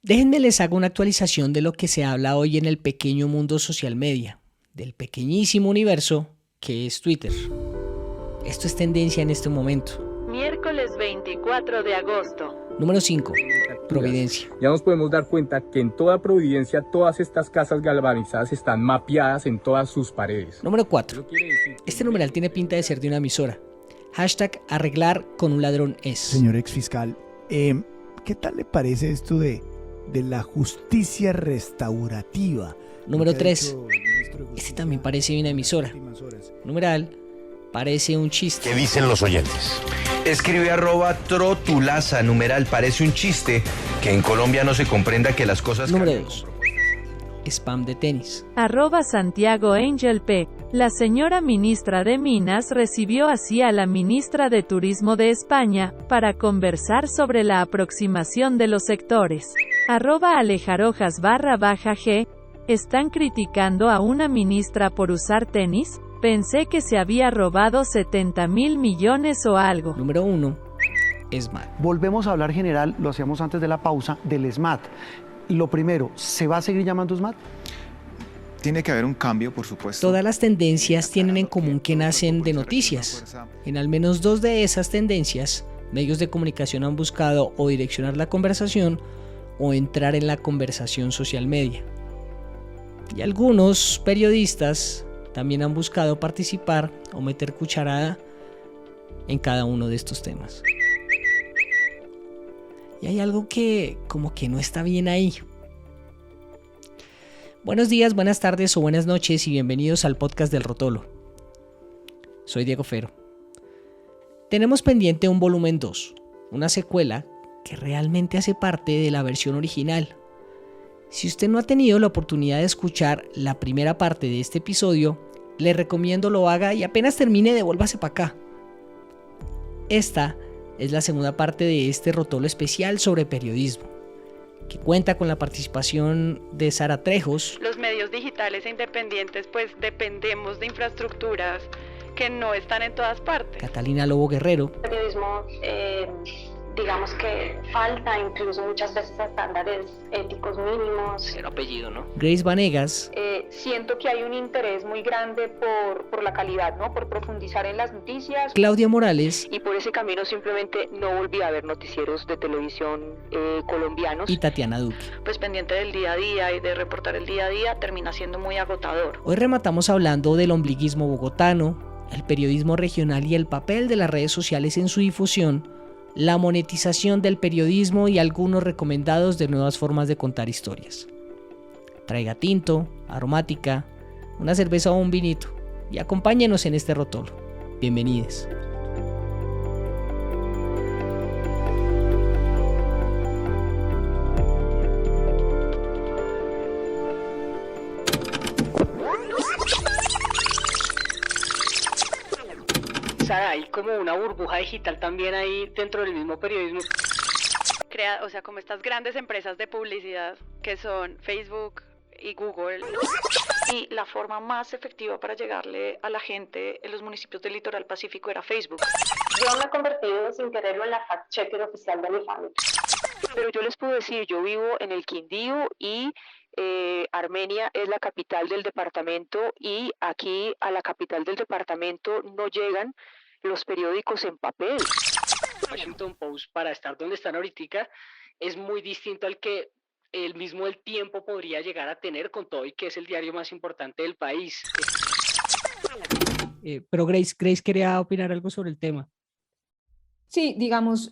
Déjenme les hago una actualización de lo que se habla hoy en el pequeño mundo social media, del pequeñísimo universo que es Twitter. Esto es tendencia en este momento. Miércoles 24 de agosto. Número 5. Providencia. Ya nos podemos dar cuenta que en toda Providencia todas estas casas galvanizadas están mapeadas en todas sus paredes. Número 4. Este numeral tiene pinta de ser de una emisora. Hashtag arreglar con un ladrón es. Señor exfiscal, ¿qué tal le parece esto de la justicia restaurativa? Número 3. Este también parece de una emisora. Numeral, parece un chiste. ¿Qué dicen los oyentes? Escribe @trotulaza, numeral, parece un chiste que en Colombia no se comprenda que las cosas... Número 2. Spam de tenis. @Santiago Angel P. La señora ministra de Minas recibió así a la ministra de Turismo de España, para conversar sobre la aproximación de los sectores. @Alejarojas_G. ¿Están criticando a una ministra por usar tenis? Pensé que se había robado 70.000 millones o algo. Número 1. SMAT. Volvemos a hablar general, lo hacíamos antes de la pausa, del SMAT. Lo primero, ¿se va a seguir llamando SMAT? Tiene que haber un cambio, por supuesto. Todas las tendencias tienen en común que nacen de noticias. En al menos 2 de esas tendencias, medios de comunicación han buscado o direccionar la conversación o entrar en la conversación social media. Y algunos periodistas también han buscado participar o meter cucharada en cada uno de estos temas. Y hay algo que como que no está bien ahí. Buenos días, buenas tardes o buenas noches y bienvenidos al podcast del Rotolo. Soy Diego Fero. Tenemos pendiente un volumen 2, una secuela que realmente hace parte de la versión original. Si usted no ha tenido la oportunidad de escuchar la primera parte de este episodio, le recomiendo lo haga y apenas termine devuélvase para acá. Esta es la segunda parte de este Rotolo especial sobre periodismo, que cuenta con la participación de Sara Trejos. Los medios digitales e independientes pues dependemos de infraestructuras que no están en todas partes. Catalina Lobo Guerrero. El periodismo, digamos que falta incluso muchas veces estándares éticos mínimos. Cero apellido, ¿no? Grace Vanegas. Siento que hay un interés muy grande por la calidad, ¿no? Por profundizar en las noticias. Claudia Morales. Y por ese camino simplemente no volví a ver noticieros de televisión colombianos. Y Tatiana Duque. Pues pendiente del día a día y de reportar el día a día termina siendo muy agotador. Hoy rematamos hablando del ombliguismo bogotano, el periodismo regional y el papel de las redes sociales en su difusión, la monetización del periodismo y algunos recomendados de nuevas formas de contar historias. Traiga tinto, aromática, una cerveza o un vinito y acompáñenos en este Rotolo. Bienvenidos. Hay como una burbuja digital también ahí dentro del mismo periodismo. O sea, como estas grandes empresas de publicidad que son Facebook y Google. Y la forma más efectiva para llegarle a la gente en los municipios del litoral pacífico era Facebook. Yo me he convertido sin quererlo en la fact-checker oficial de mi familia. Pero yo les puedo decir, yo vivo en el Quindío y Armenia es la capital del departamento y aquí a la capital del departamento no llegan los periódicos en papel. Washington Post, para estar donde están ahorita, es muy distinto al que el Tiempo podría llegar a tener, con todo y que es el diario más importante del país. Pero Grace quería opinar algo sobre el tema. Sí, digamos,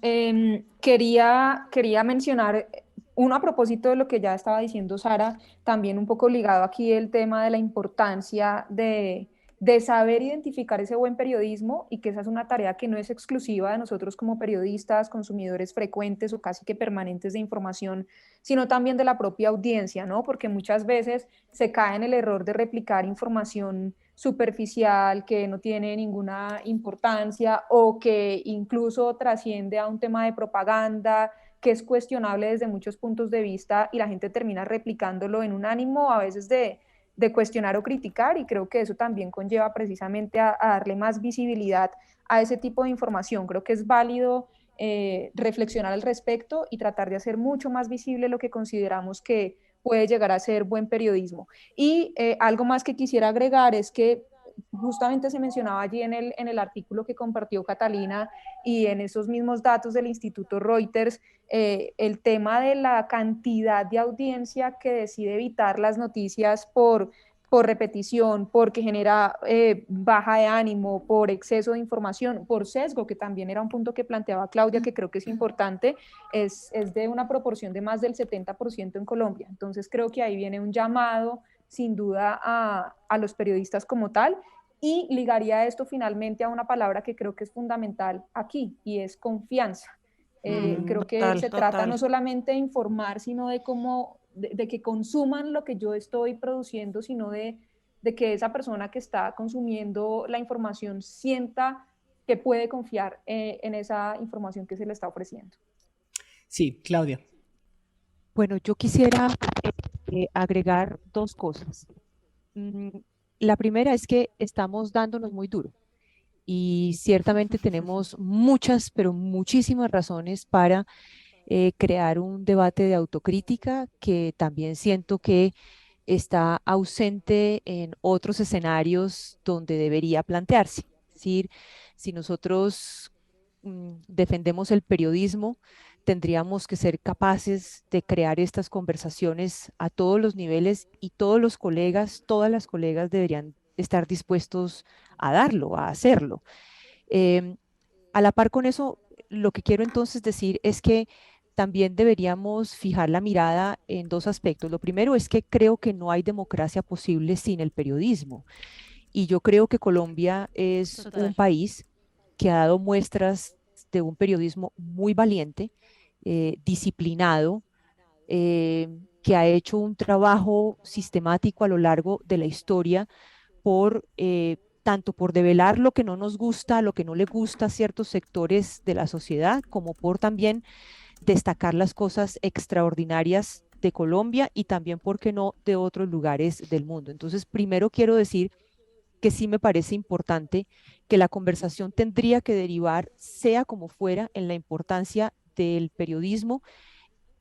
quería mencionar uno a propósito de lo que ya estaba diciendo Sara, también un poco ligado aquí el tema de la importancia de saber identificar ese buen periodismo y que esa es una tarea que no es exclusiva de nosotros como periodistas, consumidores frecuentes o casi que permanentes de información, sino también de la propia audiencia, ¿no? Porque muchas veces se cae en el error de replicar información superficial que no tiene ninguna importancia o que incluso trasciende a un tema de propaganda que es cuestionable desde muchos puntos de vista y la gente termina replicándolo en un ánimo a veces de cuestionar o criticar, y creo que eso también conlleva precisamente a darle más visibilidad a ese tipo de información. Creo que es válido reflexionar al respecto y tratar de hacer mucho más visible lo que consideramos que puede llegar a ser buen periodismo. Y algo más que quisiera agregar es que justamente se mencionaba allí en el artículo que compartió Catalina y en esos mismos datos del Instituto Reuters, el tema de la cantidad de audiencia que decide evitar las noticias por repetición, porque genera baja de ánimo, por exceso de información, por sesgo, que también era un punto que planteaba Claudia, que creo que es importante, es de una proporción de más del 70% en Colombia. Entonces creo que ahí viene un llamado sin duda a los periodistas como tal, y ligaría esto finalmente a una palabra que creo que es fundamental aquí, y es confianza. Creo que se trata no solamente de informar, sino de cómo, de que consuman lo que yo estoy produciendo, sino de que esa persona que está consumiendo la información sienta que puede confiar en esa información que se le está ofreciendo. Sí, Claudia. Bueno, yo quisiera agregar dos cosas. La primera es que estamos dándonos muy duro y ciertamente tenemos muchas, pero muchísimas razones para crear un debate de autocrítica que también siento que está ausente en otros escenarios donde debería plantearse. Es decir, si nosotros defendemos el periodismo, tendríamos que ser capaces de crear estas conversaciones a todos los niveles y todos los colegas, todas las colegas deberían estar dispuestos a darlo, a hacerlo. A la par con eso, lo que quiero entonces decir es que también deberíamos fijar la mirada en dos aspectos. Lo primero es que creo que no hay democracia posible sin el periodismo. Y yo creo que Colombia es un país que ha dado muestras de un periodismo muy valiente, disciplinado, que ha hecho un trabajo sistemático a lo largo de la historia tanto por develar lo que no nos gusta, lo que no le gusta a ciertos sectores de la sociedad, como por también destacar las cosas extraordinarias de Colombia y también, ¿por qué no?, de otros lugares del mundo. Entonces, primero quiero decir que sí me parece importante que la conversación tendría que derivar, sea como fuera, en la importancia del periodismo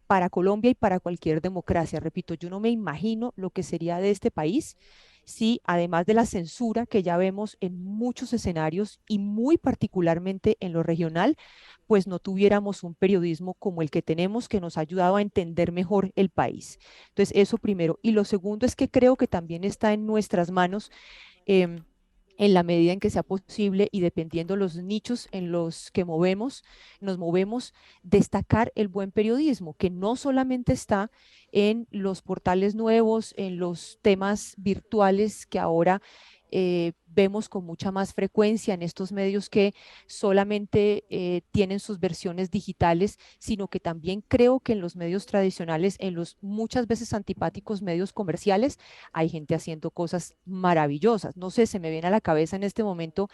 para Colombia y para cualquier democracia. Repito, yo no me imagino lo que sería de este país si, además de la censura que ya vemos en muchos escenarios y muy particularmente en lo regional, pues no tuviéramos un periodismo como el que tenemos, que nos ha ayudado a entender mejor el país. Entonces, eso primero. Y lo segundo es que creo que también está en nuestras manos, en la medida en que sea posible y dependiendo los nichos en los que nos movemos, destacar el buen periodismo, que no solamente está en los portales nuevos, en los temas virtuales que ahora vemos con mucha más frecuencia en estos medios que solamente tienen sus versiones digitales, sino que también creo que en los medios tradicionales, en los muchas veces antipáticos medios comerciales, hay gente haciendo cosas maravillosas. No sé, se me viene a la cabeza en este momento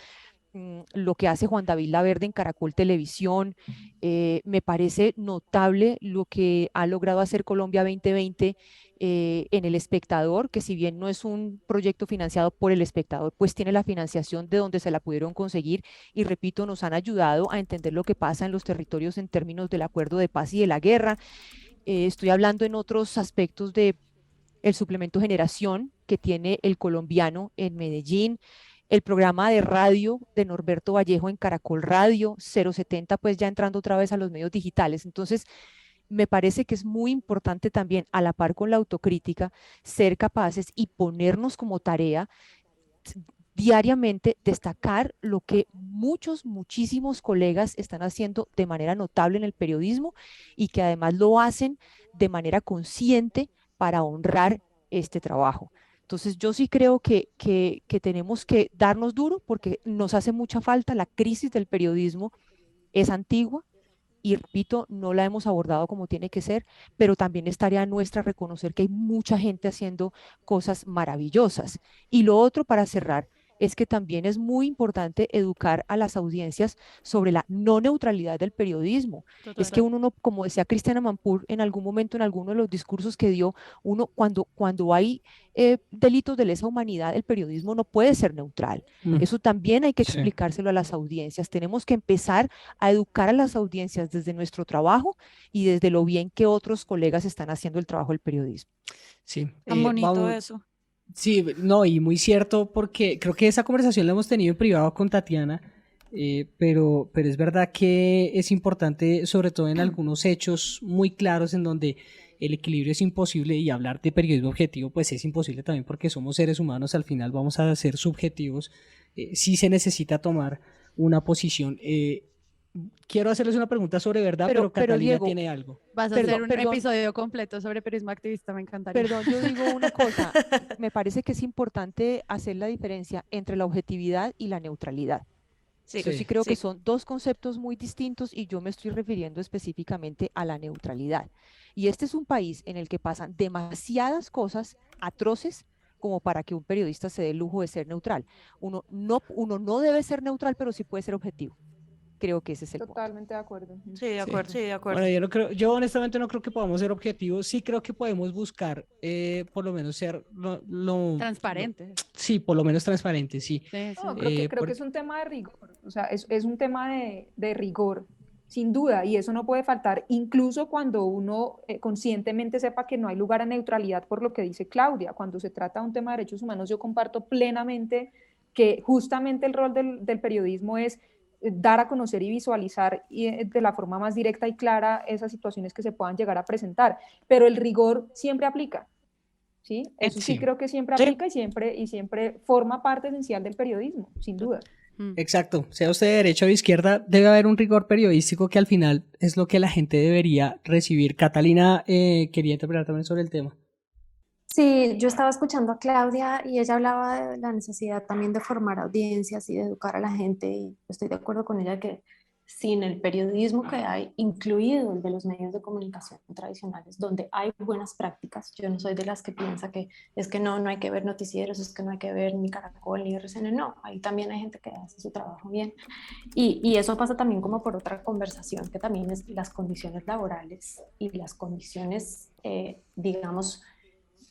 lo que hace Juan David Laverde en Caracol Televisión. Me parece notable lo que ha logrado hacer Colombia 2020 en El Espectador, que si bien no es un proyecto financiado por El Espectador, pues tiene la financiación de donde se la pudieron conseguir y repito, nos han ayudado a entender lo que pasa en los territorios en términos del acuerdo de paz y de la guerra. Estoy hablando en otros aspectos de el suplemento Generación que tiene El Colombiano en Medellín, el programa de radio de Norberto Vallejo en Caracol Radio, 070, pues ya entrando otra vez a los medios digitales. Entonces, me parece que es muy importante también, a la par con la autocrítica, ser capaces y ponernos como tarea diariamente destacar lo que muchísimos colegas están haciendo de manera notable en el periodismo y que además lo hacen de manera consciente para honrar este trabajo. Entonces yo sí creo que tenemos que darnos duro porque nos hace mucha falta. La crisis del periodismo es antigua y repito, no la hemos abordado como tiene que ser, pero también es tarea nuestra reconocer que hay mucha gente haciendo cosas maravillosas. Y lo otro, para cerrar, es que también es muy importante educar a las audiencias sobre la no neutralidad del periodismo. Es que uno no, como decía Cristiana Mampur en algún momento en alguno de los discursos que dio, uno cuando hay delitos de lesa humanidad, el periodismo no puede ser neutral. Eso también hay que explicárselo a las audiencias. Tenemos que empezar a educar a las audiencias desde nuestro trabajo y desde lo bien que otros colegas están haciendo el trabajo del periodismo. Sí. Tan bonito eso. Sí, no, y muy cierto, porque creo que esa conversación la hemos tenido en privado con Tatiana, pero es verdad que es importante, sobre todo en algunos hechos muy claros en donde el equilibrio es imposible, y hablar de periodismo objetivo pues es imposible también porque somos seres humanos, al final vamos a ser subjetivos, sí se necesita tomar una posición. Quiero hacerles una pregunta sobre verdad, pero Catalina Diego, tiene algo. Vas a hacer un episodio completo sobre periodismo activista, me encantaría. Perdón, yo digo una cosa, me parece que es importante hacer la diferencia entre la objetividad y la neutralidad. Yo sí creo que son dos conceptos muy distintos y yo me estoy refiriendo específicamente a la neutralidad. Y este es un país en el que pasan demasiadas cosas atroces como para que un periodista se dé el lujo de ser neutral. Uno no debe ser neutral, pero sí puede ser objetivo. Creo que ese es el Totalmente de acuerdo. Sí, de acuerdo, sí, de acuerdo. Bueno, yo honestamente no creo que podamos ser objetivos. Sí creo que podemos buscar, por lo menos ser transparente. Sí, por lo menos transparente, sí. No, creo que es un tema de rigor. O sea, es un tema de rigor, sin duda, y eso no puede faltar, incluso cuando uno conscientemente sepa que no hay lugar a neutralidad, por lo que dice Claudia. Cuando se trata de un tema de derechos humanos, yo comparto plenamente que justamente el rol del periodismo es dar a conocer y visualizar de la forma más directa y clara esas situaciones que se puedan llegar a presentar, pero el rigor siempre aplica, ¿sí? Eso sí creo que siempre aplica y siempre forma parte esencial del periodismo, sin duda. Exacto, sea usted de derecha o de izquierda, debe haber un rigor periodístico que al final es lo que la gente debería recibir. Catalina quería interpretar también sobre el tema. Sí, yo estaba escuchando a Claudia y ella hablaba de la necesidad también de formar audiencias y de educar a la gente, y estoy de acuerdo con ella que sin el periodismo que hay, incluido el de los medios de comunicación tradicionales, donde hay buenas prácticas, yo no soy de las que piensa que es que no hay que ver noticieros, es que no hay que ver ni Caracol ni RCN, no, ahí también hay gente que hace su trabajo bien, y eso pasa también como por otra conversación, que también es las condiciones laborales y las condiciones, digamos,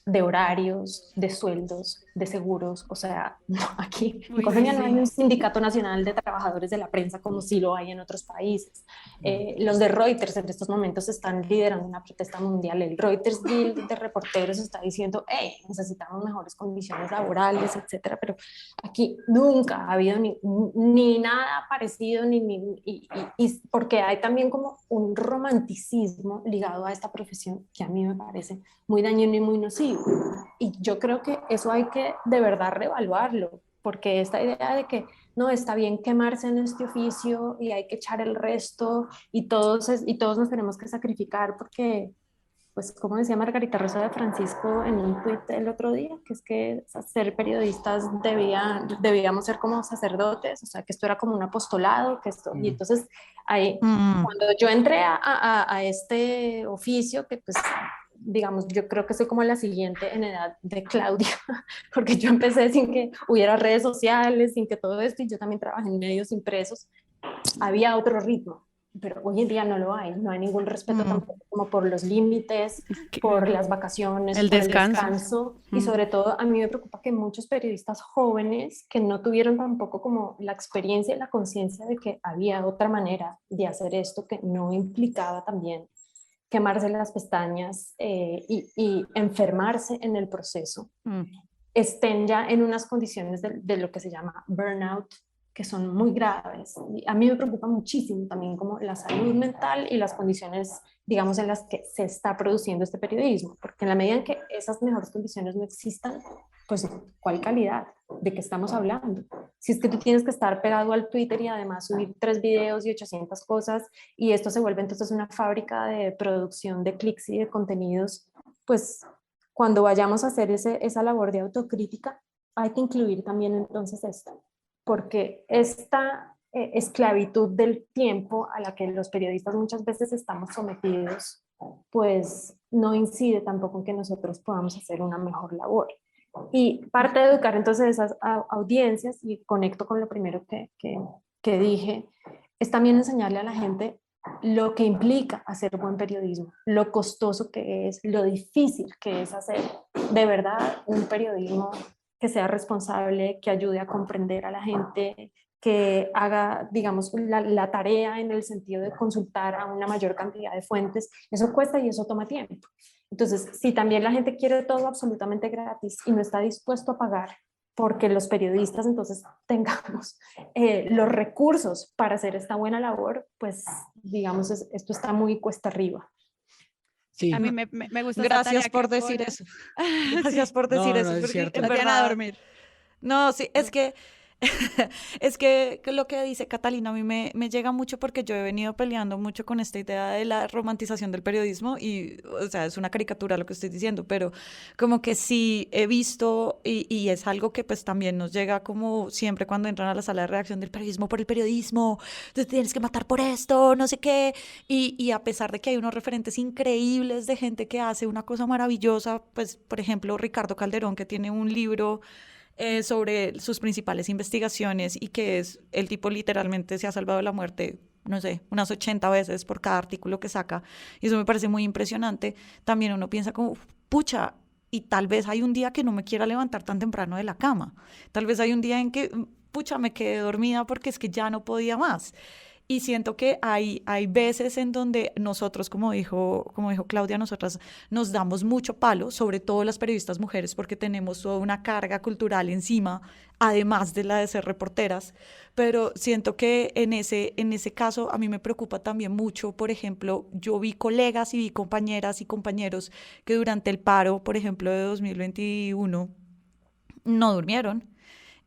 de horarios, de sueldos, de seguros. O sea, aquí en Colombia no hay un sindicato nacional de trabajadores de la prensa como sí lo hay en otros países. Los de Reuters en estos momentos están liderando una protesta mundial. El Reuters Guild de reporteros está diciendo, necesitamos mejores condiciones laborales, etcétera. Pero aquí nunca ha habido ni nada parecido, y porque hay también como un romanticismo ligado a esta profesión que a mí me parece muy dañino y muy nocivo. Y yo creo que eso hay que de verdad reevaluarlo, porque esta idea de que no está bien quemarse en este oficio y hay que echar el resto y todos nos tenemos que sacrificar porque, pues como decía Margarita Rosa de Francisco en un tuit el otro día, que es que ser periodistas debíamos ser como sacerdotes, o sea, que esto era como un apostolado, que esto, y entonces ahí, cuando yo entré a este oficio, que pues digamos, yo creo que soy como la siguiente en edad de Claudia, porque yo empecé sin que hubiera redes sociales, sin que todo esto, y yo también trabajé en medios impresos, había otro ritmo, pero hoy en día no lo hay, no hay ningún respeto tampoco como por los límites, por las vacaciones, el por descanso. el descanso, y sobre todo a mí me preocupa que muchos periodistas jóvenes que no tuvieron tampoco como la experiencia y la conciencia de que había otra manera de hacer esto que no implicaba también quemarse las pestañas y enfermarse en el proceso, estén ya en unas condiciones de lo que se llama burnout, que son muy graves. Y a mí me preocupa muchísimo también como la salud mental y las condiciones, digamos, en las que se está produciendo este periodismo, porque en la medida en que esas mejores condiciones no existan, pues ¿cuál calidad? ¿De qué estamos hablando? Si es que tú tienes que estar pegado al Twitter y además subir 3 videos y 800 cosas, y esto se vuelve entonces una fábrica de producción de clics y de contenidos, pues cuando vayamos a hacer esa labor de autocrítica, hay que incluir también entonces esto, porque esta esclavitud del tiempo a la que los periodistas muchas veces estamos sometidos, pues no incide tampoco en que nosotros podamos hacer una mejor labor. Y parte de educar entonces esas audiencias, y conecto con lo primero que dije, es también enseñarle a la gente lo que implica hacer buen periodismo, lo costoso que es, lo difícil que es hacer de verdad un periodismo que sea responsable, que ayude a comprender a la gente, que haga, digamos, la tarea en el sentido de consultar a una mayor cantidad de fuentes. Eso cuesta y eso toma tiempo. Entonces, si también la gente quiere todo absolutamente gratis y no está dispuesto a pagar porque los periodistas entonces tengamos los recursos para hacer esta buena labor, pues digamos, esto está muy cuesta arriba. Sí. A mí me gusta. Gracias Tania, por que decir pone- eso. Gracias por decir No, eso. no es Porque cierto. en Tatiana a verdad, dormir. no, sí, es que es que lo que dice Catalina a mí me llega mucho porque yo he venido peleando mucho con esta idea de la romantización del periodismo y, o sea, es una caricatura lo que estoy diciendo, pero como que sí he visto y es algo que pues también nos llega como siempre cuando entran a la sala de redacción del periodismo por el periodismo, te tienes que matar por esto, no sé qué, y a pesar de que hay unos referentes increíbles de gente que hace una cosa maravillosa, pues por ejemplo Ricardo Calderón que tiene un libro sobre sus principales investigaciones y que es el tipo literalmente se ha salvado de la muerte, no sé, unas 80 veces por cada artículo que saca. Y eso me parece muy impresionante. También uno piensa como, pucha, y tal vez hay un día que no me quiera levantar tan temprano de la cama. Tal vez hay un día en que, pucha, me quedé dormida porque es que ya no podía más. Y siento que hay veces en donde nosotros, como dijo Claudia, nosotras nos damos mucho palo, sobre todo las periodistas mujeres, porque tenemos toda una carga cultural encima, además de la de ser reporteras. Pero siento que en ese caso a mí me preocupa también mucho, por ejemplo, yo vi colegas y vi compañeras y compañeros que durante el paro, por ejemplo, de 2021, no durmieron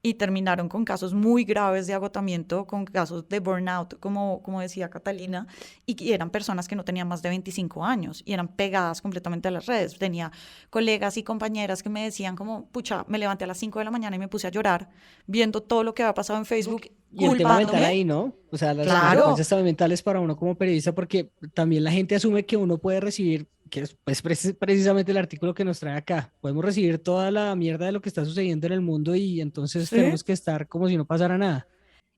y terminaron con casos muy graves de agotamiento, con casos de burnout, como decía Catalina, y eran personas que no tenían más de 25 años y eran pegadas completamente a las redes. Tenía colegas y compañeras que me decían como, pucha, me levanté a las 5 de la mañana y me puse a llorar viendo todo lo que había pasado en Facebook, Y el tema mental culpándome. ahí, ¿no? O sea, las Claro. consecuencias también mentales para uno como periodista, porque también la gente asume que uno puede recibir, que es pues, precisamente el artículo que nos trae acá, podemos recibir toda la mierda de lo que está sucediendo en el mundo y entonces Sí. tenemos que estar como si no pasara nada.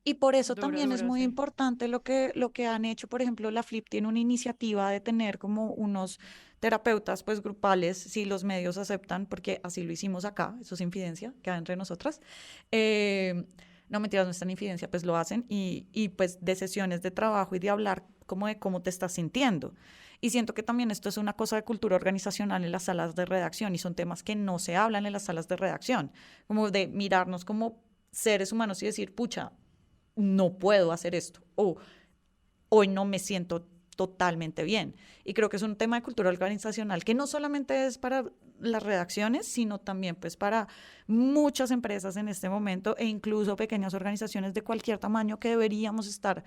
Y por eso Duro, también es duro, muy sí. importante lo que han hecho, por ejemplo, la Flip tiene una iniciativa de tener como unos terapeutas pues grupales, si los medios aceptan, porque así lo hicimos acá, eso es infidencia, queda entre nosotras. No, mentiras, no es tan infidencia, pues lo hacen y pues de sesiones de trabajo y de hablar como de cómo te estás sintiendo. Y siento que también esto es una cosa de cultura organizacional en las salas de redacción y son temas que no se hablan en las salas de redacción, como de mirarnos como seres humanos y decir, pucha, no puedo hacer esto o hoy no me siento totalmente bien. Y creo que es un tema de cultura organizacional que no solamente es para las redacciones, sino también pues para muchas empresas en este momento e incluso pequeñas organizaciones de cualquier tamaño que deberíamos estar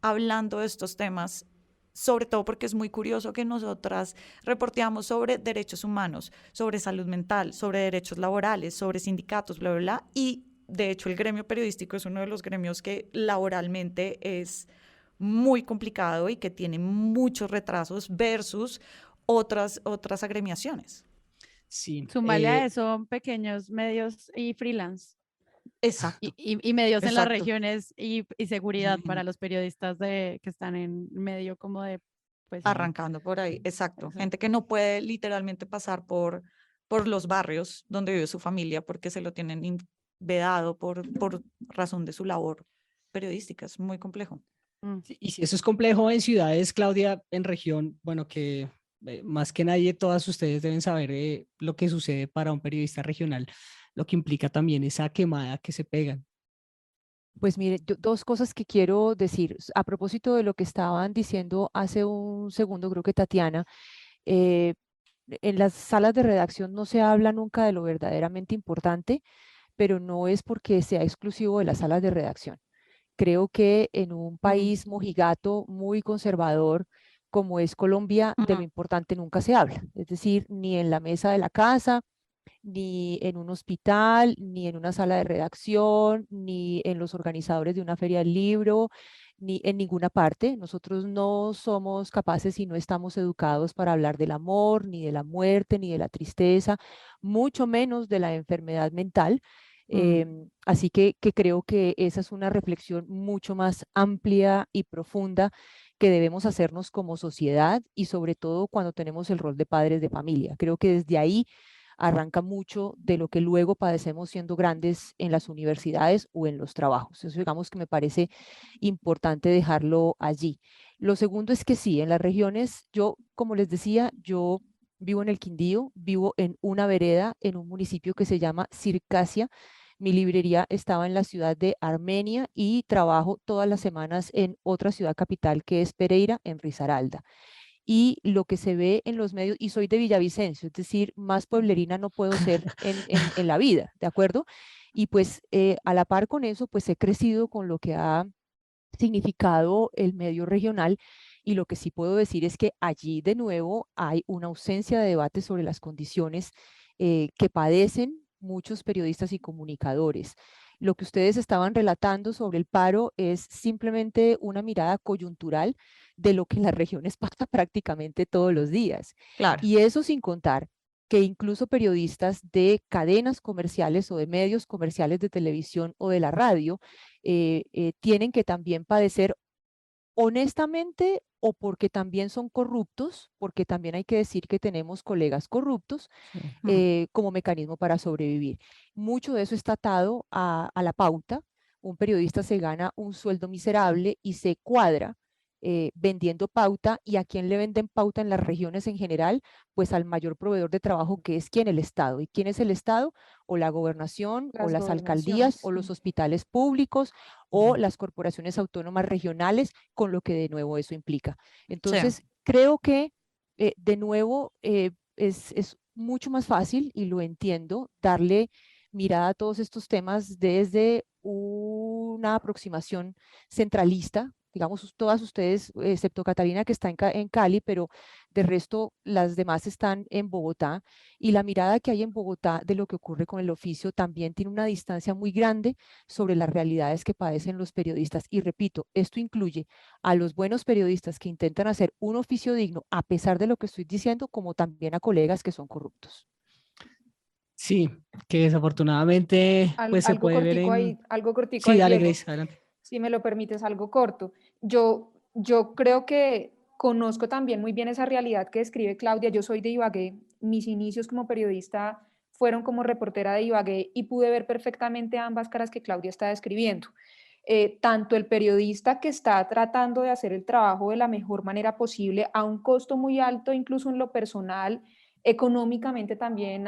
hablando de estos temas, sobre todo porque es muy curioso que nosotras reporteamos sobre derechos humanos, sobre salud mental, sobre derechos laborales, sobre sindicatos, bla, bla, bla, y de hecho el gremio periodístico es uno de los gremios que laboralmente es muy complicado y que tiene muchos retrasos versus otras agremiaciones. Sí. Súmale a eso pequeños medios y freelance. Exacto. Y medios en las Exacto. regiones y seguridad para los periodistas que están en medio como de... Pues, arrancando por ahí, exacto. Gente que no puede literalmente pasar por los barrios donde vive su familia porque se lo tienen vedado por razón de su labor periodística. Es muy complejo. Sí, y si eso es complejo en ciudades, Claudia, en región, bueno, que más que nadie, todas ustedes deben saber lo que sucede para un periodista regional, lo que implica también esa quemada que se pegan. Pues mire, dos cosas que quiero decir. A propósito de lo que estaban diciendo hace un segundo, creo que Tatiana, en las salas de redacción no se habla nunca de lo verdaderamente importante, pero no es porque sea exclusivo de las salas de redacción. Creo que en un país mojigato muy conservador como es Colombia, de lo importante nunca se habla. Es decir, ni en la mesa de la casa, ni en un hospital, ni en una sala de redacción, ni en los organizadores de una feria del libro, ni en ninguna parte. Nosotros no somos capaces y no estamos educados para hablar del amor, ni de la muerte, ni de la tristeza, mucho menos de la enfermedad mental. Así que creo que esa es una reflexión mucho más amplia y profunda que debemos hacernos como sociedad y sobre todo cuando tenemos el rol de padres de familia. Creo que desde ahí arranca mucho de lo que luego padecemos siendo grandes en las universidades o en los trabajos. Eso digamos que me parece importante dejarlo allí. Lo segundo es que sí, en las regiones, yo, como les decía, yo vivo en el Quindío, vivo en una vereda, en un municipio que se llama Circasia. Mi librería estaba en la ciudad de Armenia y trabajo todas las semanas en otra ciudad capital que es Pereira, en Risaralda. Y lo que se ve en los medios, y soy de Villavicencio, es decir, más pueblerina no puedo ser en la vida, ¿de acuerdo? Y pues a la par con eso, pues he crecido con lo que ha significado el medio regional y lo que sí puedo decir es que allí de nuevo hay una ausencia de debate sobre las condiciones que padecen muchos periodistas y comunicadores. Lo que ustedes estaban relatando sobre el paro es simplemente una mirada coyuntural de lo que en las regiones pasa prácticamente todos los días. Claro. Y eso sin contar que incluso periodistas de cadenas comerciales o de medios comerciales de televisión o de la radio tienen que también padecer honestamente o porque también son corruptos, porque también hay que decir que tenemos colegas corruptos como mecanismo para sobrevivir. Mucho de eso está atado a la pauta. Un periodista se gana un sueldo miserable y se cuadra vendiendo pauta. ¿Y a quién le venden pauta en las regiones en general? Pues al mayor proveedor de trabajo, que es ¿quién? El Estado. ¿Y quién es el Estado? O la gobernación, o las alcaldías, o los hospitales públicos, o las corporaciones autónomas regionales, con lo que de nuevo eso implica. Entonces, creo que de nuevo es mucho más fácil, y lo entiendo, darle mirada a todos estos temas desde una aproximación centralista. Digamos, todas ustedes, excepto Catalina que está en Cali, pero de resto las demás están en Bogotá, y la mirada que hay en Bogotá de lo que ocurre con el oficio también tiene una distancia muy grande sobre las realidades que padecen los periodistas. Y repito, esto incluye a los buenos periodistas que intentan hacer un oficio digno a pesar de lo que estoy diciendo, como también a colegas que son corruptos. Sí, que desafortunadamente pues se Algo puede ver cortico en... ahí, algo cortico Sí, ahí, dale, Diego. Grace, adelante. Si me lo permites, algo corto. Yo creo que conozco también muy bien esa realidad que describe Claudia. Yo soy de Ibagué. Mis inicios como periodista fueron como reportera de Ibagué y pude ver perfectamente ambas caras que Claudia está describiendo. Tanto el periodista que está tratando de hacer el trabajo de la mejor manera posible a un costo muy alto, incluso en lo personal, económicamente también,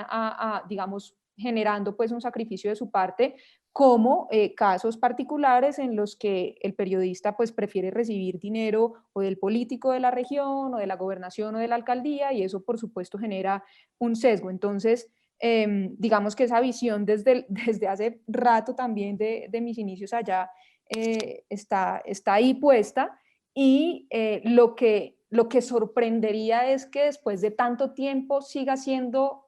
digamos, generando pues un sacrificio de su parte, como casos particulares en los que el periodista pues prefiere recibir dinero o del político de la región o de la gobernación o de la alcaldía, y eso por supuesto genera un sesgo. Entonces, digamos que esa visión desde hace rato también de mis inicios allá está ahí puesta, y lo que sorprendería es que después de tanto tiempo siga siendo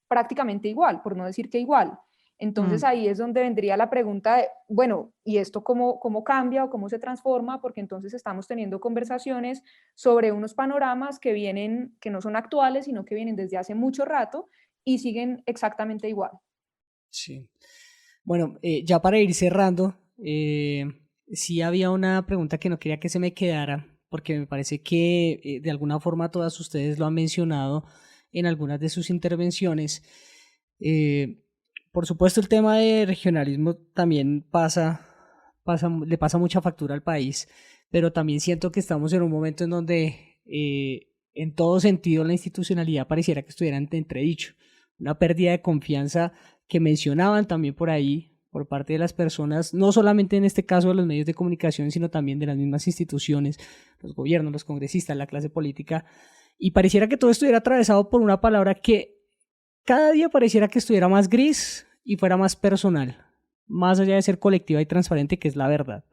prácticamente igual, por no decir que igual. Entonces ahí es donde vendría la pregunta de, bueno, ¿y esto cómo cambia o cómo se transforma? Porque entonces estamos teniendo conversaciones sobre unos panoramas que vienen, que no son actuales, sino que vienen desde hace mucho rato y siguen exactamente igual. Sí. Bueno, ya para ir cerrando, sí había una pregunta que no quería que se me quedara, porque me parece que de alguna forma todas ustedes lo han mencionado en algunas de sus intervenciones. Por supuesto, el tema de regionalismo también le pasa mucha factura al país, pero también siento que estamos en un momento en donde en todo sentido la institucionalidad pareciera que estuviera en entredicho. Una pérdida de confianza que mencionaban también por ahí, por parte de las personas, no solamente en este caso de los medios de comunicación, sino también de las mismas instituciones, los gobiernos, los congresistas, la clase política, y pareciera que todo estuviera atravesado por una palabra que cada día pareciera que estuviera más gris y fuera más personal, más allá de ser colectiva y transparente, que es la verdad.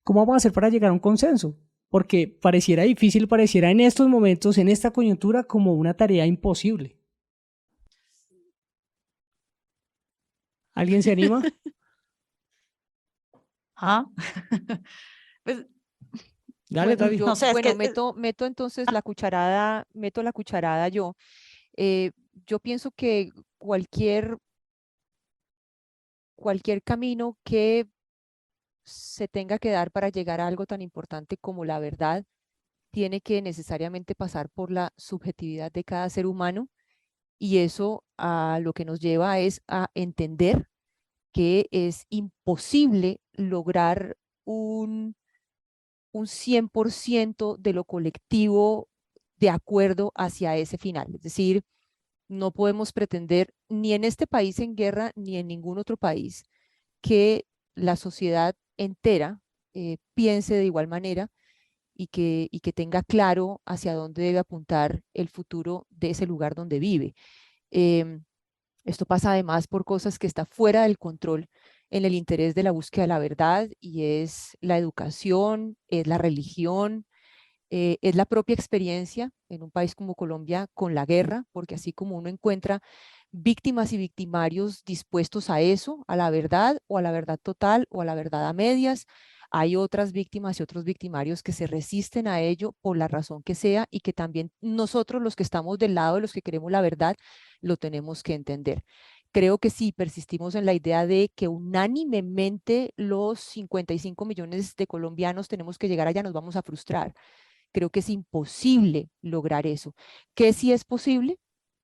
¿Cómo vamos a hacer para llegar a un consenso? Porque pareciera difícil, pareciera en estos momentos, en esta coyuntura, como una tarea imposible. ¿Alguien se anima? Pues Dale, Bueno, Tati. yo, No sé, es bueno, que meto entonces la cucharada, meto la cucharada yo. Eh, yo pienso que cualquier camino que se tenga que dar para llegar a algo tan importante como la verdad, tiene que necesariamente pasar por la subjetividad de cada ser humano, y eso a lo que nos lleva es a entender que es imposible lograr un 100% de lo colectivo de acuerdo hacia ese final. Es decir, no podemos pretender ni en este país en guerra ni en ningún otro país que la sociedad entera piense de igual manera y que tenga claro hacia dónde debe apuntar el futuro de ese lugar donde vive. Em, Esto pasa además por cosas que están fuera del control en el interés de la búsqueda de la verdad, y es la educación, es la religión, es la propia experiencia en un país como Colombia con la guerra, porque así como uno encuentra víctimas y victimarios dispuestos a eso, a la verdad o a la verdad total o a la verdad a medias, hay otras víctimas y otros victimarios que se resisten a ello por la razón que sea, y que también nosotros, los que estamos del lado de los que queremos la verdad, lo tenemos que entender. Creo que si persistimos en la idea de que unánimemente los 55 millones de colombianos tenemos que llegar allá, nos vamos a frustrar. Creo que es imposible lograr eso. ¿Qué sí es posible?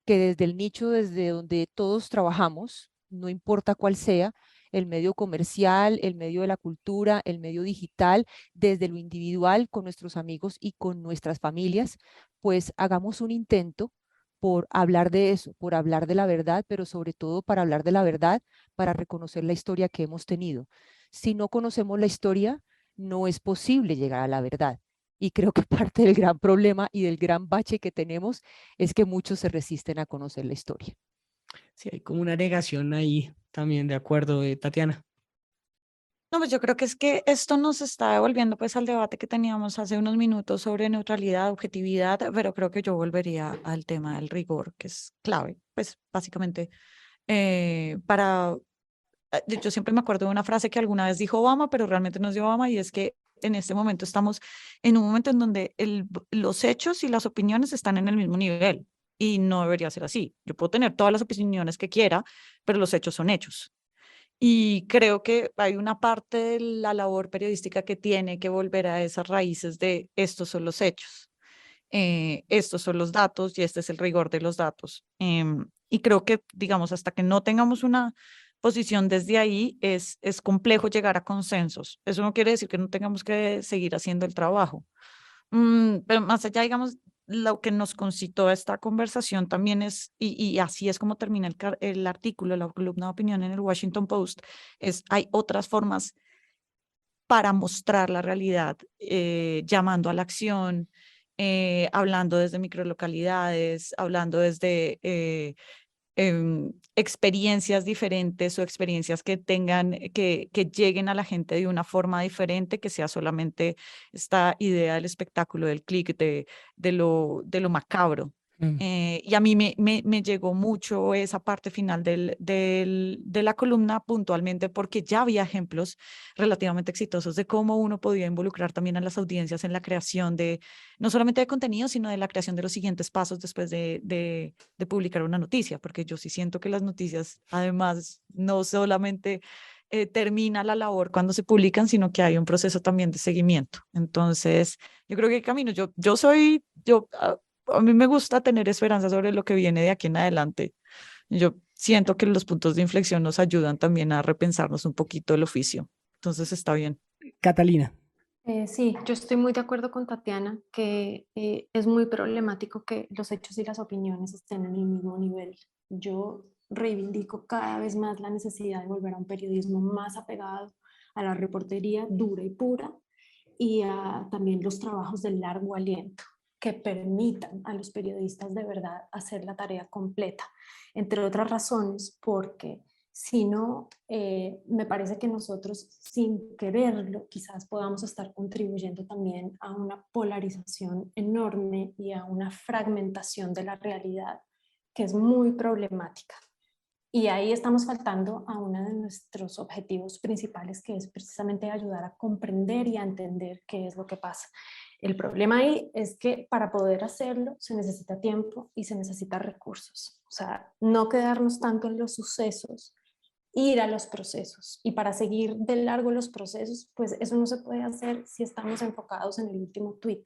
Que desde el nicho, desde donde todos trabajamos, no importa cuál sea, el medio comercial, el medio de la cultura, el medio digital, desde lo individual, con nuestros amigos y con nuestras familias, pues hagamos un intento por hablar de eso, por hablar de la verdad, pero sobre todo para hablar de la verdad, para reconocer la historia que hemos tenido. Si no conocemos la historia, no es posible llegar a la verdad. Y creo que parte del gran problema y del gran bache que tenemos es que muchos se resisten a conocer la historia. Sí, hay como una negación ahí también, de acuerdo, Tatiana. No, pues yo creo que es que esto nos está devolviendo pues al debate que teníamos hace unos minutos sobre neutralidad, objetividad, pero creo que yo volvería al tema del rigor, que es clave, pues básicamente yo siempre me acuerdo de una frase que alguna vez dijo Obama, pero realmente no es de Obama, y es que en este momento estamos en un momento en donde los hechos y las opiniones están en el mismo nivel, y no debería ser así. Yo puedo tener todas las opiniones que quiera, pero los hechos son hechos. Y creo que hay una parte de la labor periodística que tiene que volver a esas raíces de estos son los hechos, estos son los datos y este es el rigor de los datos. Y creo que, digamos, hasta que no tengamos una posición desde ahí, es complejo llegar a consensos. Eso no quiere decir que no tengamos que seguir haciendo el trabajo. Pero más allá, digamos, lo que nos concitó a esta conversación también es, y así es como termina el artículo, la columna de opinión en el Washington Post, hay otras formas para mostrar la realidad, llamando a la acción, hablando desde microlocalidades, hablando desde experiencias diferentes o experiencias que tengan, que lleguen a la gente de una forma diferente, que sea solamente esta idea del espectáculo, del clic, de lo macabro. Y a mí me llegó mucho esa parte final de la columna, puntualmente porque ya había ejemplos relativamente exitosos de cómo uno podía involucrar también a las audiencias en la creación de, no solamente de contenido, sino de la creación de los siguientes pasos después de publicar una noticia, porque yo sí siento que las noticias, además, no solamente termina la labor cuando se publican, sino que hay un proceso también de seguimiento. Entonces, yo creo que camino, a mí me gusta tener esperanza sobre lo que viene de aquí en adelante. Yo siento que los puntos de inflexión nos ayudan también a repensarnos un poquito el oficio. Entonces está bien. Catalina. Sí, yo estoy muy de acuerdo con Tatiana que es muy problemático que los hechos y las opiniones estén en el mismo nivel. Yo reivindico cada vez más la necesidad de volver a un periodismo más apegado a la reportería dura y pura, y a también los trabajos de largo aliento que permitan a los periodistas de verdad hacer la tarea completa, entre otras razones porque si no, me parece que nosotros, sin quererlo, quizás podamos estar contribuyendo también a una polarización enorme y a una fragmentación de la realidad que es muy problemática. Y ahí estamos faltando a uno de nuestros objetivos principales, que es precisamente ayudar a comprender y a entender qué es lo que pasa. El problema ahí es que para poder hacerlo se necesita tiempo y se necesita recursos. O sea, no quedarnos tanto en los sucesos, ir a los procesos. Y para seguir de largo los procesos, pues eso no se puede hacer si estamos enfocados en el último tweet.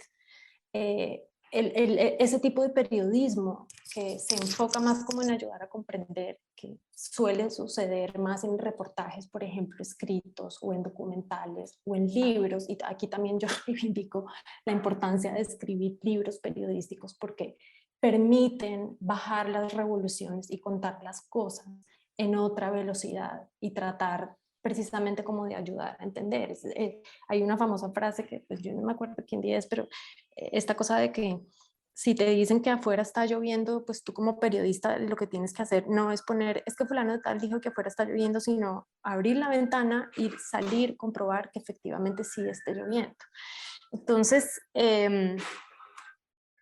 Ese tipo de periodismo que se enfoca más como en ayudar a comprender, que suele suceder más en reportajes, por ejemplo, escritos o en documentales o en libros, y aquí también yo reivindico la importancia de escribir libros periodísticos porque permiten bajar las revoluciones y contar las cosas en otra velocidad y tratar precisamente como de ayudar a entender. Hay una famosa frase que pues yo no me acuerdo quién dice, pero esta cosa de que si te dicen que afuera está lloviendo, pues tú como periodista lo que tienes que hacer no es poner, es que fulano de tal dijo que afuera está lloviendo, sino abrir la ventana y salir, comprobar que efectivamente sí esté lloviendo. Entonces,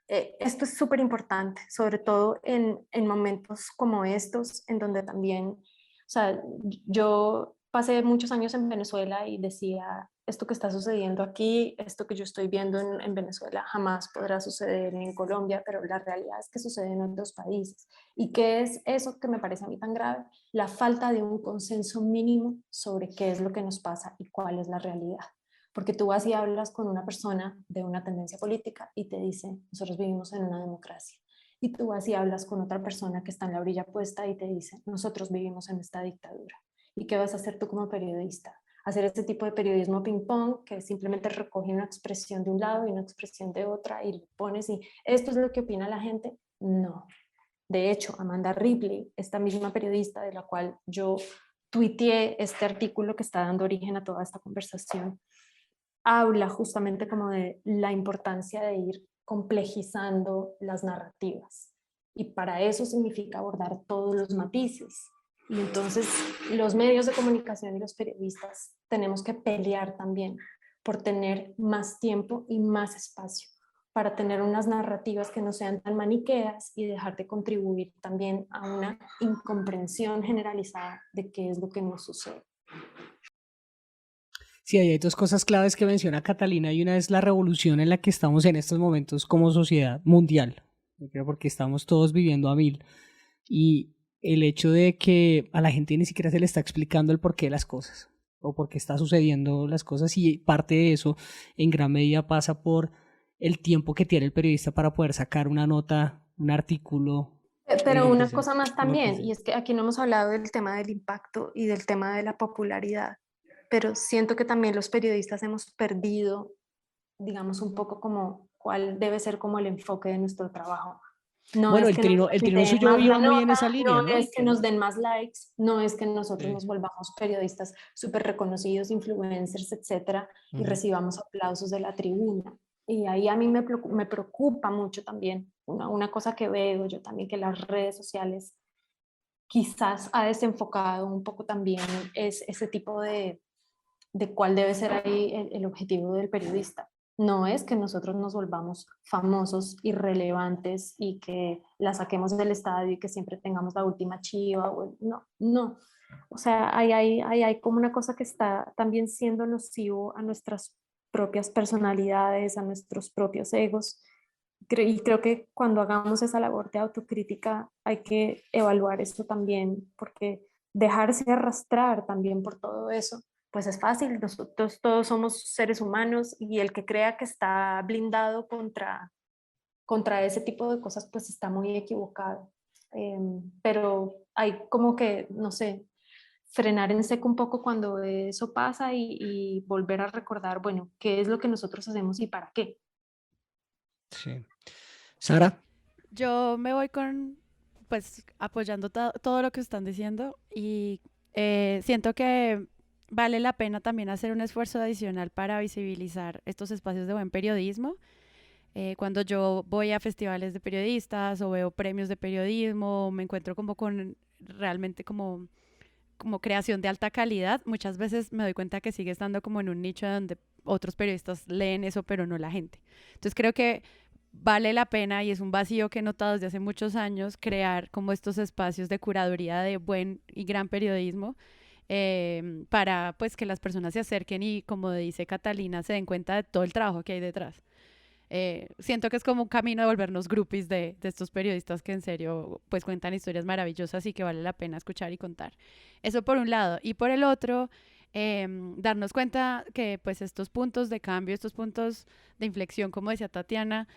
esto es súper importante, sobre todo en momentos como estos, en donde también, o sea, yo pasé muchos años en Venezuela y decía, esto que está sucediendo aquí, esto que yo estoy viendo en Venezuela jamás podrá suceder en Colombia, pero la realidad es que sucede en otros países. ¿Y qué es eso que me parece a mí tan grave? La falta de un consenso mínimo sobre qué es lo que nos pasa y cuál es la realidad. Porque tú vas y hablas con una persona de una tendencia política y te dice, nosotros vivimos en una democracia. Y tú vas y hablas con otra persona que está en la orilla opuesta y te dice, nosotros vivimos en esta dictadura. ¿Y qué vas a hacer tú como periodista? Hacer este tipo de periodismo ping-pong que simplemente recoge una expresión de un lado y una expresión de otra y lo pones y esto es lo que opina la gente. No. De hecho, Amanda Ripley, esta misma periodista de la cual yo tuiteé este artículo que está dando origen a toda esta conversación, habla justamente como de la importancia de ir complejizando las narrativas. Y para eso significa abordar todos los matices. Y entonces los medios de comunicación y los periodistas tenemos que pelear también por tener más tiempo y más espacio para tener unas narrativas que no sean tan maniqueas y dejar de contribuir también a una incomprensión generalizada de qué es lo que nos sucede. Sí, hay dos cosas claves que menciona Catalina y una es la revolución en la que estamos en estos momentos como sociedad mundial, porque estamos todos viviendo a mil, y el hecho de que a la gente ni siquiera se le está explicando el porqué de las cosas o por qué está sucediendo las cosas, y parte de eso en gran medida pasa por el tiempo que tiene el periodista para poder sacar una nota, un artículo. Pero una cosa más también, y es que aquí no hemos hablado del tema del impacto y del tema de la popularidad, pero siento que también los periodistas hemos perdido, digamos, un poco como cuál debe ser como el enfoque de nuestro trabajo. No bueno, es el que trino suyo iba muy en esa línea, no es que nos den más likes, no es que nosotros nos volvamos periodistas súper reconocidos, influencers, etcétera, y recibamos aplausos de la tribuna. Y ahí a mí me preocupa mucho también, una cosa que veo yo también, que las redes sociales quizás ha desenfocado un poco también es ese tipo de cuál debe ser ahí el objetivo del periodista. No es que nosotros nos volvamos famosos y relevantes y que la saquemos del estadio y que siempre tengamos la última chiva. No. O sea, hay como una cosa que está también siendo nocivo a nuestras propias personalidades, a nuestros propios egos. Y creo que cuando hagamos esa labor de autocrítica hay que evaluar esto también, porque dejarse arrastrar también por todo eso pues es fácil, nosotros todos somos seres humanos y el que crea que está blindado contra ese tipo de cosas pues está muy equivocado. Pero hay como que, no sé, frenar en seco un poco cuando eso pasa y volver a recordar, bueno, qué es lo que nosotros hacemos y para qué. Sí. Sara. Yo me voy pues apoyando todo lo que están diciendo y siento que vale la pena también hacer un esfuerzo adicional para visibilizar estos espacios de buen periodismo. Cuando yo voy a festivales de periodistas o veo premios de periodismo, me encuentro como con realmente como creación de alta calidad, muchas veces me doy cuenta que sigue estando como en un nicho donde otros periodistas leen eso, pero no la gente. Entonces creo que vale la pena, y es un vacío que he notado desde hace muchos años, crear como estos espacios de curaduría de buen y gran periodismo, para pues que las personas se acerquen y, como dice Catalina, se den cuenta de todo el trabajo que hay detrás. Siento que es como un camino de volvernos groupies de estos periodistas que en serio pues cuentan historias maravillosas y que vale la pena escuchar y contar. Eso por un lado. Y por el otro, darnos cuenta que pues estos puntos de cambio, estos puntos de inflexión, como decía Tatiana,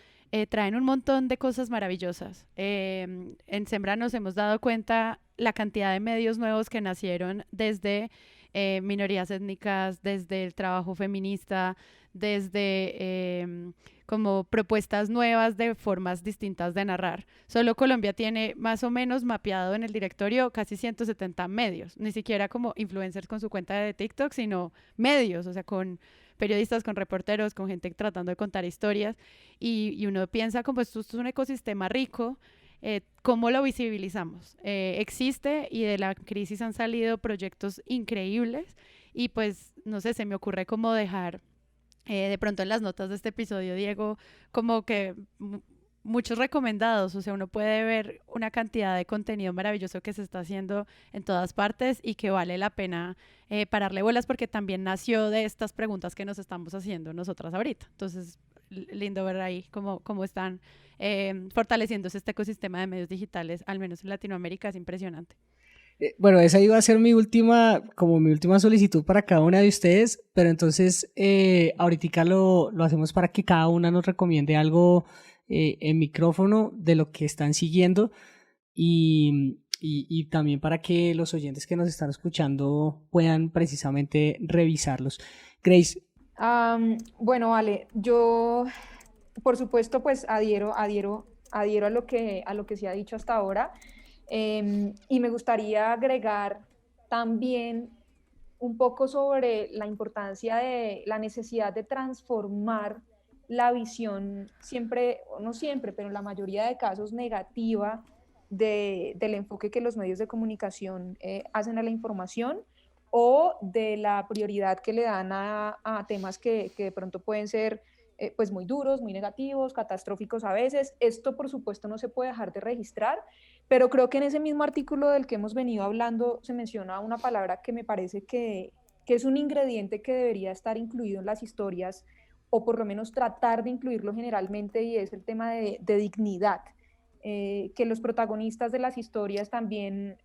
traen un montón de cosas maravillosas. En Sembra nos hemos dado cuenta la cantidad de medios nuevos que nacieron desde minorías étnicas, desde el trabajo feminista, desde como propuestas nuevas de formas distintas de narrar. Solo Colombia tiene más o menos mapeado en el directorio casi 170 medios, ni siquiera como influencers con su cuenta de TikTok, sino medios, o sea, con periodistas, con reporteros, con gente tratando de contar historias, y uno piensa como esto es un ecosistema rico. ¿Cómo lo visibilizamos? Existe, y de la crisis han salido proyectos increíbles, y pues no sé, se me ocurre como dejar de pronto en las notas de este episodio, Diego, como que muchos recomendados. O sea, uno puede ver una cantidad de contenido maravilloso que se está haciendo en todas partes y que vale la pena pararle bolas, porque también nació de estas preguntas que nos estamos haciendo nosotras ahorita. Entonces, lindo ver ahí cómo están fortaleciéndose este ecosistema de medios digitales, al menos en Latinoamérica. Es impresionante. Bueno, esa iba a ser mi última solicitud para cada una de ustedes, pero entonces ahorita lo hacemos para que cada una nos recomiende algo en micrófono de lo que están siguiendo, y también para que los oyentes que nos están escuchando puedan precisamente revisarlos. Grace. Bueno, vale, yo por supuesto pues adhiero a lo que se ha dicho hasta ahora. Y me gustaría agregar también un poco sobre la importancia de la necesidad de transformar la visión siempre, o no siempre, pero en la mayoría de casos negativa del enfoque que los medios de comunicación hacen a la información, o de la prioridad que le dan a temas que de pronto pueden ser pues muy duros, muy negativos, catastróficos a veces. Esto por supuesto no se puede dejar de registrar, pero creo que en ese mismo artículo del que hemos venido hablando se menciona una palabra que me parece que es un ingrediente que debería estar incluido en las historias, o por lo menos tratar de incluirlo generalmente, y es el tema de dignidad. Que los protagonistas de las historias también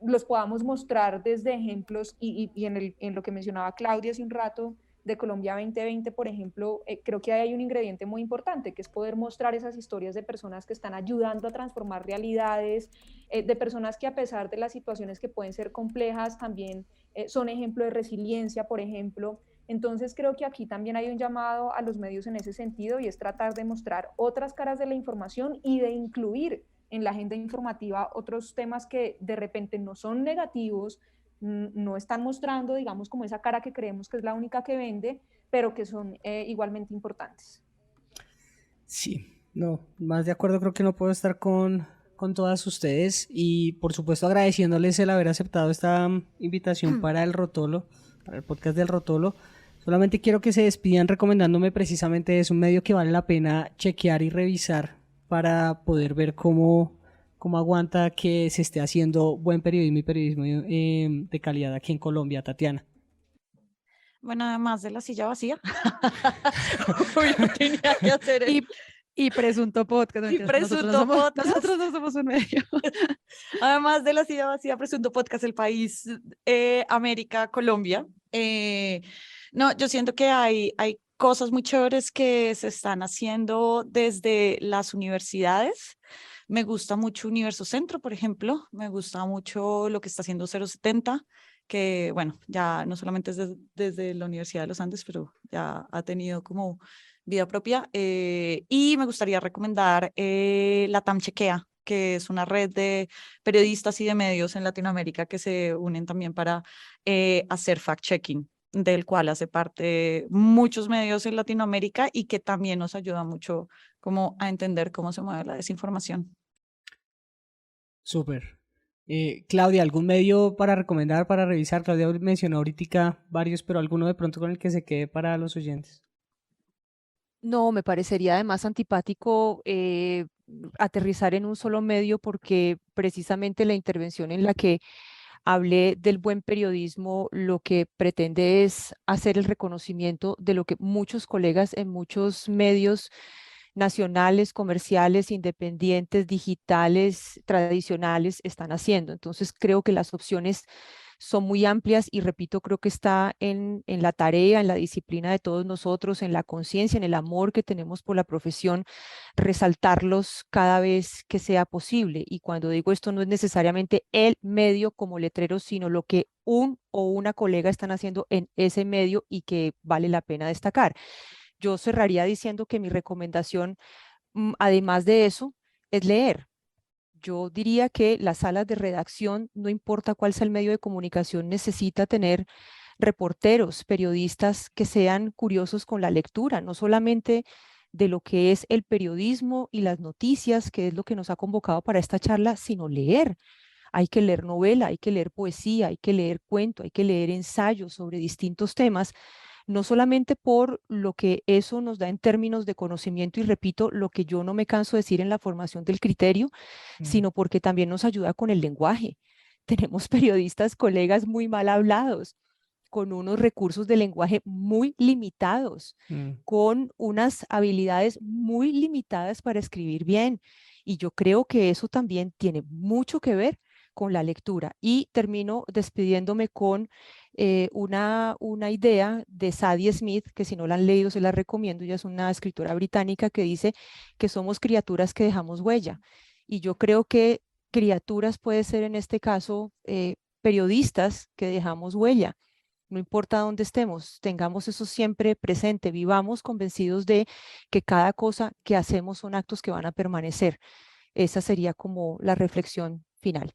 los podamos mostrar desde ejemplos, y en lo que mencionaba Claudia hace un rato, de Colombia 2020, por ejemplo, creo que hay un ingrediente muy importante, que es poder mostrar esas historias de personas que están ayudando a transformar realidades, de personas que, a pesar de las situaciones que pueden ser complejas, también son ejemplo de resiliencia, por ejemplo. Entonces creo que aquí también hay un llamado a los medios en ese sentido, y es tratar de mostrar otras caras de la información y de incluir en la agenda informativa otros temas que de repente no son negativos, no están mostrando, digamos, como esa cara que creemos que es la única que vende, pero que son igualmente importantes. Sí, no, más de acuerdo, creo que no puedo estar con todas ustedes, y por supuesto agradeciéndoles el haber aceptado esta invitación para el Rotolo, para el podcast del Rotolo. Solamente quiero que se despidan recomendándome precisamente es un medio que vale la pena chequear y revisar para poder ver cómo aguanta que se esté haciendo buen periodismo y periodismo de calidad aquí en Colombia, Tatiana. Bueno, además de la silla vacía, yo tenía que hacer y Presunto Podcast. Y Presunto Podcast. Nosotros no somos un medio. Además de la silla vacía, Presunto Podcast, El País, América, Colombia. No, yo siento que hay cosas muy chéveres que se están haciendo desde las universidades. Me gusta mucho Universo Centro, por ejemplo. Me gusta mucho lo que está haciendo 070, que, bueno, ya no solamente es desde la Universidad de los Andes, pero ya ha tenido como vida propia. Y me gustaría recomendar Latam Chequea, que es una red de periodistas y de medios en Latinoamérica que se unen también para hacer fact-checking, del cual hace parte muchos medios en Latinoamérica, y que también nos ayuda mucho como a entender cómo se mueve la desinformación. Súper. Claudia, ¿algún medio para recomendar, para revisar? Claudia mencionó ahorita varios, pero alguno de pronto con el que se quede para los oyentes. No, me parecería además antipático aterrizar en un solo medio porque precisamente la intervención en la que hablé del buen periodismo lo que pretende es hacer el reconocimiento de lo que muchos colegas en muchos medios nacionales, comerciales, independientes, digitales, tradicionales están haciendo. Entonces creo que las opciones son muy amplias y repito, creo que está en la tarea, en la disciplina de todos nosotros, en la conciencia, en el amor que tenemos por la profesión, resaltarlos cada vez que sea posible. Y cuando digo esto, no es necesariamente el medio como letrero, sino lo que un o una colega están haciendo en ese medio y que vale la pena destacar. Yo cerraría diciendo que mi recomendación, además de eso, es leer. Yo diría que las salas de redacción, no importa cuál sea el medio de comunicación, necesita tener reporteros, periodistas que sean curiosos con la lectura, no solamente de lo que es el periodismo y las noticias, que es lo que nos ha convocado para esta charla, sino leer. Hay que leer novela, hay que leer poesía, hay que leer cuento, hay que leer ensayos sobre distintos temas, no solamente por lo que eso nos da en términos de conocimiento y repito, lo que yo no me canso de decir en la formación del criterio, sino porque también nos ayuda con el lenguaje. Tenemos periodistas, colegas muy mal hablados, con unos recursos de lenguaje muy limitados, con unas habilidades muy limitadas para escribir bien. Y yo creo que eso también tiene mucho que ver con la lectura. Y termino despidiéndome con una idea de Sadie Smith, que si no la han leído se la recomiendo, ella es una escritora británica que dice que somos criaturas que dejamos huella. Y yo creo que criaturas puede ser en este caso periodistas que dejamos huella. No importa dónde estemos, tengamos eso siempre presente, vivamos convencidos de que cada cosa que hacemos son actos que van a permanecer. Esa sería como la reflexión final.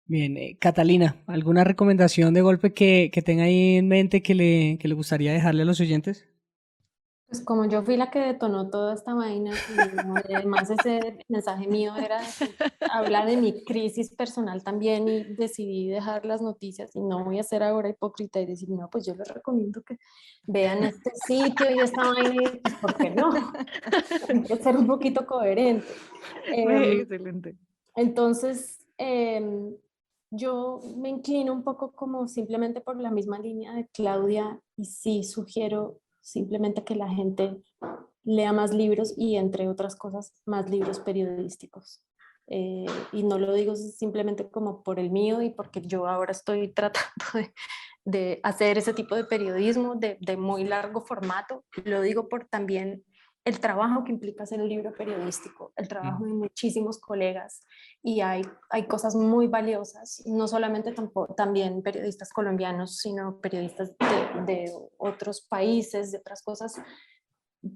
Bien, Catalina, ¿alguna recomendación de golpe que tenga ahí en mente que le gustaría dejarle a los oyentes? Pues como yo fui la que detonó toda esta vaina, y además ese mensaje mío era hablar de mi crisis personal también y decidí dejar las noticias y no voy a ser ahora hipócrita y decir, no, pues yo les recomiendo que vean este sitio y esta vaina y pues ¿por qué no? Hay que ser un poquito coherente. Excelente. Entonces, yo me inclino un poco como simplemente por la misma línea de Claudia y sí sugiero simplemente que la gente lea más libros y entre otras cosas más libros periodísticos. Y no lo digo simplemente como por el mío y porque yo ahora estoy tratando de hacer ese tipo de periodismo de muy largo formato, lo digo por también el trabajo que implica hacer un libro periodístico, el trabajo de muchísimos colegas y hay cosas muy valiosas, no solamente también periodistas colombianos, sino periodistas de otros países, de otras cosas.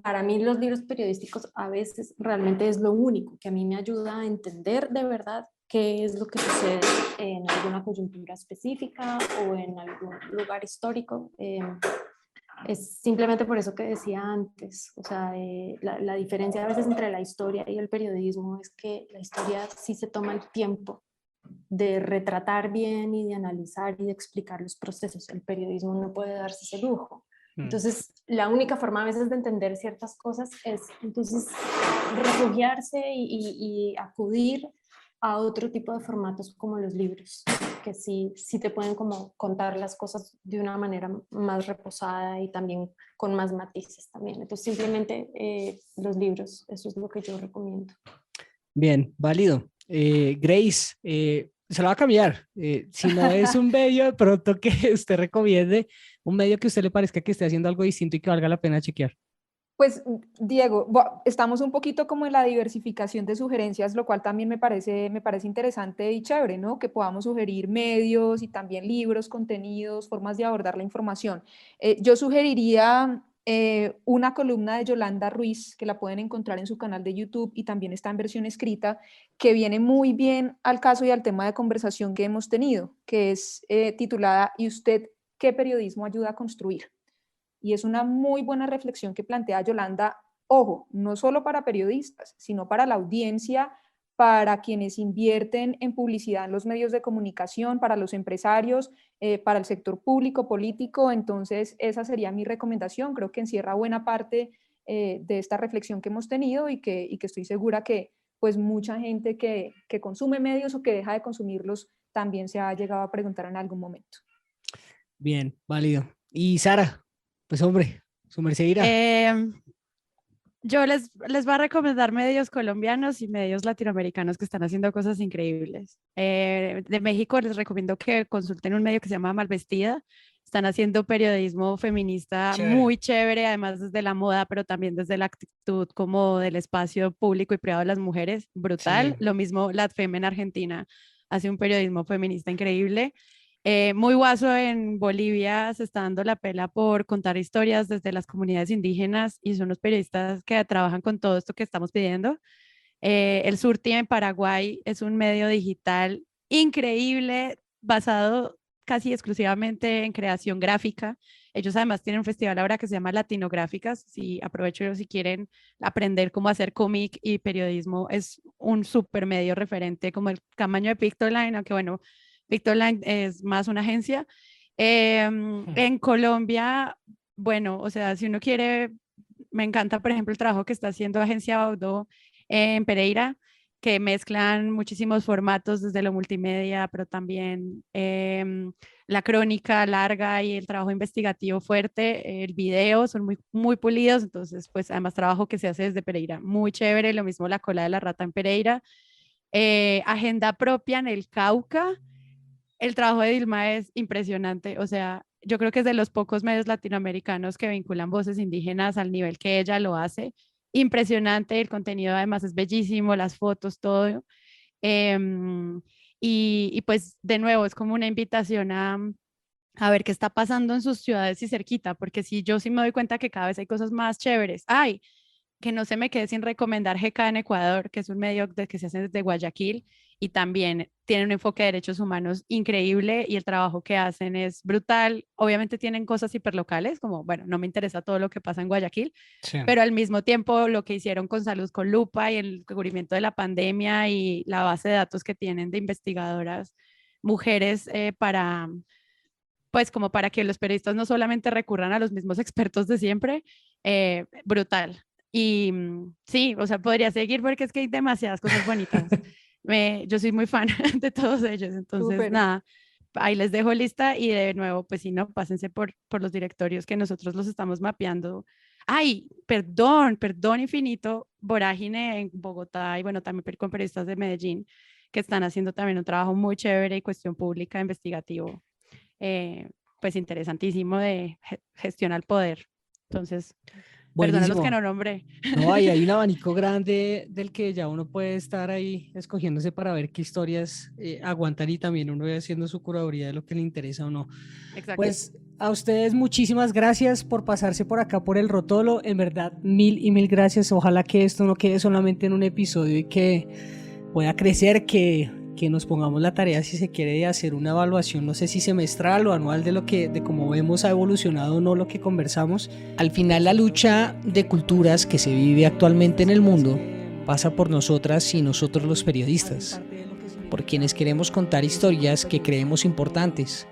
Para mí los libros periodísticos a veces realmente es lo único que a mí me ayuda a entender de verdad qué es lo que sucede en alguna coyuntura específica o en algún lugar histórico. Es simplemente por eso que decía antes, o sea, la diferencia a veces entre la historia y el periodismo es que la historia sí se toma el tiempo de retratar bien y de analizar y de explicar los procesos. El periodismo no puede darse ese lujo. Entonces, la única forma a veces de entender ciertas cosas es entonces refugiarse y acudir a otro tipo de formatos como los libros, que sí te pueden como contar las cosas de una manera más reposada y también con más matices también. Entonces simplemente los libros, eso es lo que yo recomiendo. Bien, válido. Grace, se lo va a cambiar. Si no es un medio de pronto que usted recomiende, un medio que a usted le parezca que esté haciendo algo distinto y que valga la pena chequear. Pues, Diego, estamos un poquito como en la diversificación de sugerencias, lo cual también me parece interesante y chévere, ¿no? Que podamos sugerir medios y también libros, contenidos, formas de abordar la información. Yo sugeriría una columna de Yolanda Ruiz, que la pueden encontrar en su canal de YouTube y también está en versión escrita, que viene muy bien al caso y al tema de conversación que hemos tenido, que es titulada ¿Y usted qué periodismo ayuda a construir? Y es una muy buena reflexión que plantea Yolanda, ojo, no solo para periodistas, sino para la audiencia, para quienes invierten en publicidad en los medios de comunicación, para los empresarios, para el sector público, político. Entonces, esa sería mi recomendación. Creo que encierra buena parte de esta reflexión que hemos tenido y que estoy segura que pues mucha gente que consume medios o que deja de consumirlos también se ha llegado a preguntar en algún momento. Bien, válido. Y Sara, pues hombre, su merced dirá. Yo les voy a recomendar medios colombianos y medios latinoamericanos que están haciendo cosas increíbles. De México les recomiendo que consulten un medio que se llama Malvestida. Están haciendo periodismo feminista muy chévere, además desde la moda, pero también desde la actitud como del espacio público y privado de las mujeres. Brutal. Sí. Lo mismo LatFem en Argentina hace un periodismo feminista increíble. Muy guaso en Bolivia se está dando la pela por contar historias desde las comunidades indígenas y son los periodistas que trabajan con todo esto que estamos pidiendo. El Surti en Paraguay es un medio digital increíble basado casi exclusivamente en creación gráfica. Ellos además tienen un festival ahora que se llama Latinográficas. Si aprovecho si quieren aprender cómo hacer cómic y periodismo, es un súper medio referente como el tamaño de Pictoline, aunque bueno, Pictoline es más una agencia. En Colombia, bueno, o sea, si uno quiere, me encanta, por ejemplo, el trabajo que está haciendo Agencia Baudó en Pereira, que mezclan muchísimos formatos desde lo multimedia, pero también la crónica larga y el trabajo investigativo fuerte, el video, son muy, muy pulidos, entonces, pues, además trabajo que se hace desde Pereira, muy chévere, lo mismo La Cola de la Rata en Pereira. Agenda Propia en el Cauca. El trabajo de Dilma es impresionante, o sea, yo creo que es de los pocos medios latinoamericanos que vinculan voces indígenas al nivel que ella lo hace. Impresionante, el contenido además es bellísimo, las fotos, todo. Y pues de nuevo es como una invitación a ver qué está pasando en sus ciudades y cerquita, porque sí, yo sí me doy cuenta que cada vez hay cosas más chéveres. ¡Ay! Que no se me quede sin recomendar GK en Ecuador, que es un medio que se hace desde Guayaquil y también tiene un enfoque de derechos humanos increíble y el trabajo que hacen es brutal. Obviamente tienen cosas hiperlocales, como, bueno, no me interesa todo lo que pasa en Guayaquil, sí, pero al mismo tiempo lo que hicieron con Salud con Lupa y el cubrimiento de la pandemia y la base de datos que tienen de investigadoras mujeres para, pues como para que los periodistas no solamente recurran a los mismos expertos de siempre, brutal. Y sí, o sea, podría seguir porque es que hay demasiadas cosas bonitas. Yo soy muy fan de todos ellos, entonces Super. Nada, ahí les dejo lista y de nuevo, pues si no, pásense por los directorios que nosotros los estamos mapeando. Ay, perdón infinito, Vorágine en Bogotá y bueno, también con periodistas de Medellín que están haciendo también un trabajo muy chévere y cuestión pública, investigativo, pues interesantísimo de gestión al poder. Entonces... Buenísimo. Perdón a los que no nombré. No, hay un abanico grande del que ya uno puede estar ahí escogiéndose para ver qué historias aguantan y también uno va haciendo su curaduría de lo que le interesa o no. Exacto. Pues a ustedes muchísimas gracias por pasarse por acá por el Rotolo. En verdad, mil gracias. Ojalá que esto no quede solamente en un episodio y que pueda crecer, que nos pongamos la tarea, si se quiere, de hacer una evaluación, no sé si semestral o anual de cómo vemos ha evolucionado o no lo que conversamos. Al final, la lucha de culturas que se vive actualmente en el mundo pasa por nosotras y nosotros los periodistas, por quienes queremos contar historias que creemos importantes.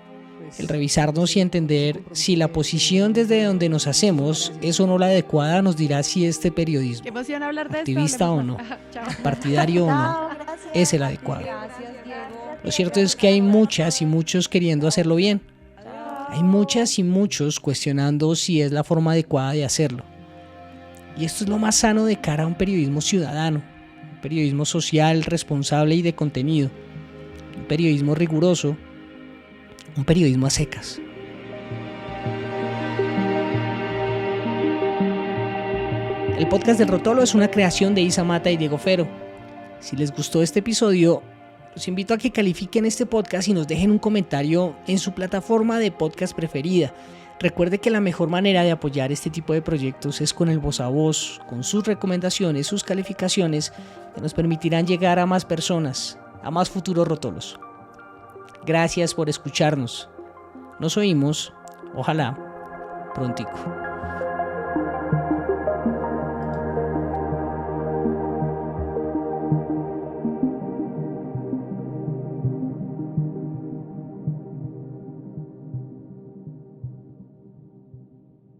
El revisarnos y entender si la posición desde donde nos hacemos es o no la adecuada nos dirá si este periodismo, qué emoción hablar de activista esto, o no, partidario o no, es el adecuado. Lo cierto es que hay muchas y muchos queriendo hacerlo bien. Hay muchas y muchos cuestionando si es la forma adecuada de hacerlo. Y esto es lo más sano de cara a un periodismo ciudadano, un periodismo social, responsable y de contenido, un periodismo riguroso, un periodismo a secas. El podcast del Rotolo es una creación de Isa Mata y Diego Fero. Si les gustó este episodio, los invito a que califiquen este podcast y nos dejen un comentario en su plataforma de podcast preferida. Recuerde que la mejor manera de apoyar este tipo de proyectos es con el voz a voz, con sus recomendaciones, sus calificaciones, que nos permitirán llegar a más personas, a más futuros Rotolos. Gracias por escucharnos. Nos oímos, ojalá, prontico.